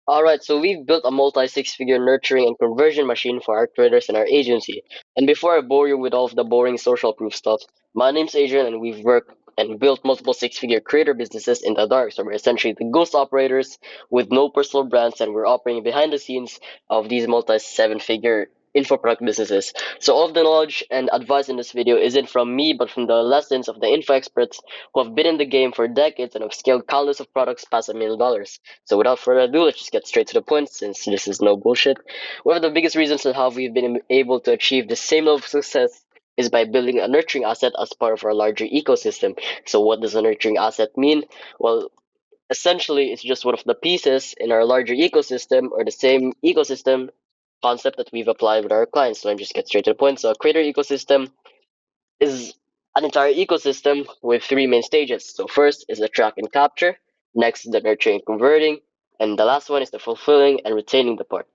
All right, so we've built a multi six-figure nurturing and conversion machine for our creators and our agency. And before I bore you with all of the boring social proof stuff, my name's Adrian, and we've worked and built multiple six-figure creator businesses in the dark. So we're essentially the ghost operators with no personal brands, and we're operating behind the scenes of these multi seven-figure info product businesses. So all of the knowledge and advice in this video isn't from me, but from the lessons of the info experts who have been in the game for decades and have scaled countless of products past $1 million. So without further ado, let's just get straight to the point since this is no bullshit. One of the biggest reasons on how we've been able to achieve the same level of success is by building a nurturing asset as part of our larger ecosystem. So what does a nurturing asset mean? Well, essentially it's just one of the pieces in our larger ecosystem or the same ecosystem concept that we've applied with our clients. So let me just get straight to the point. So a creator ecosystem is an entire ecosystem with three main stages. So first is the track and capture, next the nurturing and converting, and the last one is the fulfilling and retaining the part.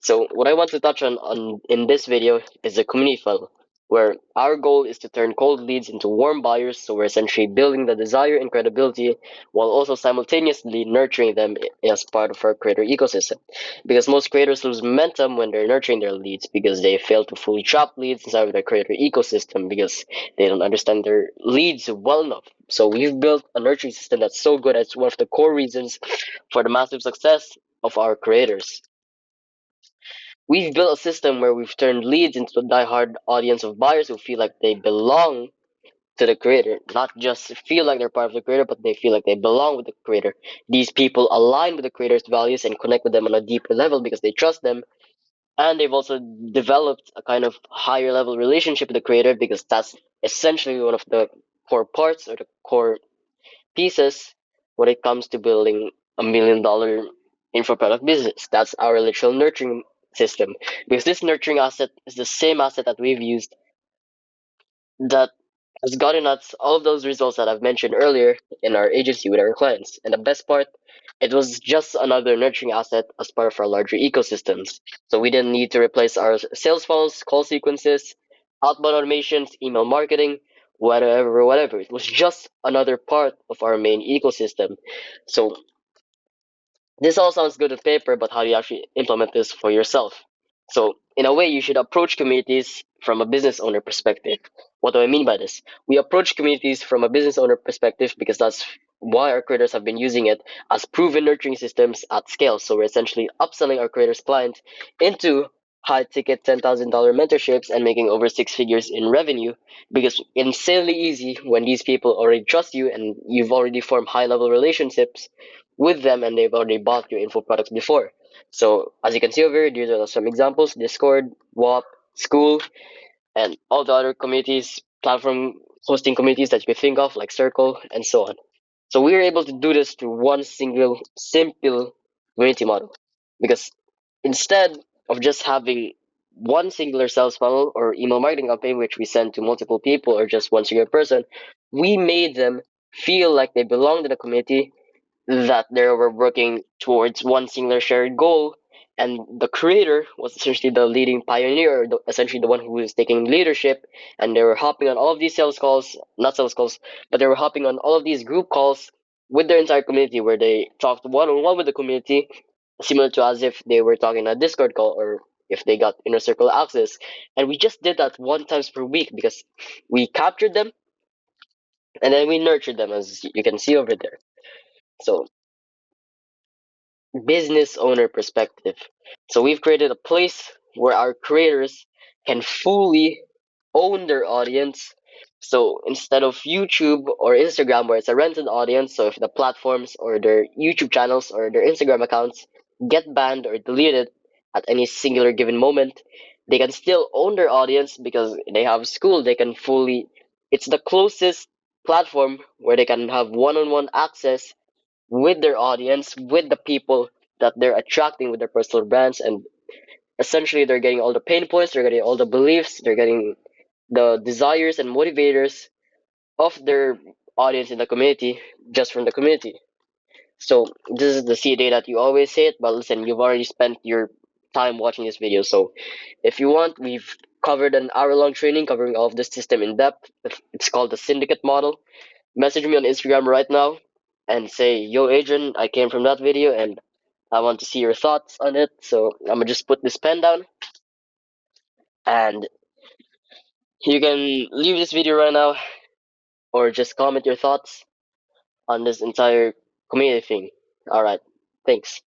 So what I want to touch on in this video is the community funnel, where our goal is to turn cold leads into warm buyers. So we're essentially building the desire and credibility while also simultaneously nurturing them as part of our creator ecosystem. Because most creators lose momentum when they're nurturing their leads because they fail to fully trap leads inside of their creator ecosystem because they don't understand their leads well enough. So we've built a nurturing system that's so good. It's one of the core reasons for the massive success of our creators. We've built a system where we've turned leads into a diehard audience of buyers who feel like they belong to the creator, not just feel like they're part of the creator, but they feel like they belong with the creator. These people align with the creator's values and connect with them on a deeper level because they trust them, and they've also developed a kind of higher level relationship with the creator because that's essentially one of the core parts or the core pieces when it comes to building $1 million info product business. That's our literal nurturing system because this nurturing asset is the same asset that we've used that has gotten us all of those results that I've mentioned earlier in our agency with our clients. And the best part, it was just another nurturing asset as part of our larger ecosystems. So we didn't need to replace our sales funnels, call sequences, outbound automations, email marketing, whatever. It was just another part of our main ecosystem. So this all sounds good on paper, but how do you actually implement this for yourself? So, in a way, you should approach communities from a business owner perspective. What do I mean by this? We approach communities from a business owner perspective because that's why our creators have been using it as proven nurturing systems at scale. So, we're essentially upselling our creators' clients into high ticket $10,000 mentorships and making over six figures in revenue because insanely easy when these people already trust you and you've already formed high level relationships with them and they've already bought your info products before. So as you can see over here, these are some examples: Discord, WAP, School, and all the other communities, platform hosting communities that you could think of, like Circle and so on. So we were able to do this through one single, simple community model. Because instead of just having one singular sales funnel or email marketing campaign, which we send to multiple people or just one single person, we made them feel like they belonged in a community, that they were working towards one singular shared goal, and the creator was essentially the leading pioneer, or essentially the one who was taking leadership, and they were hopping on all of these sales calls, not sales calls, but they were hopping on all of these group calls with their entire community where they talked one-on-one with the community, similar to as if they were talking a Discord call or if they got inner circle access. And we just did that one times per week because we captured them and then we nurtured them, as you can see over there. So business owner perspective. So we've created a place where our creators can fully own their audience. So instead of YouTube or Instagram, where it's a rented audience, so if the platforms or their YouTube channels or their Instagram accounts get banned or deleted at any singular given moment, they can still own their audience because they have School. They can fully, it's the closest platform where they can have one on one access with their audience, with the people that they're attracting with their personal brands. And essentially, they're getting all the pain points, they're getting all the beliefs, they're getting the desires and motivators of their audience in the community just from the community. So, this is the CA that you always say it, but listen, you've already spent your time watching this video. So, if you want, we've covered an hour-long training covering all of this system in depth. It's called the syndicate model. Message me on Instagram right now and say, "Yo, Adrian, I came from that video and I want to see your thoughts on it. So I'm gonna just put this pen down, and you can leave this video right now, or just comment your thoughts on this entire community thing. All right, thanks.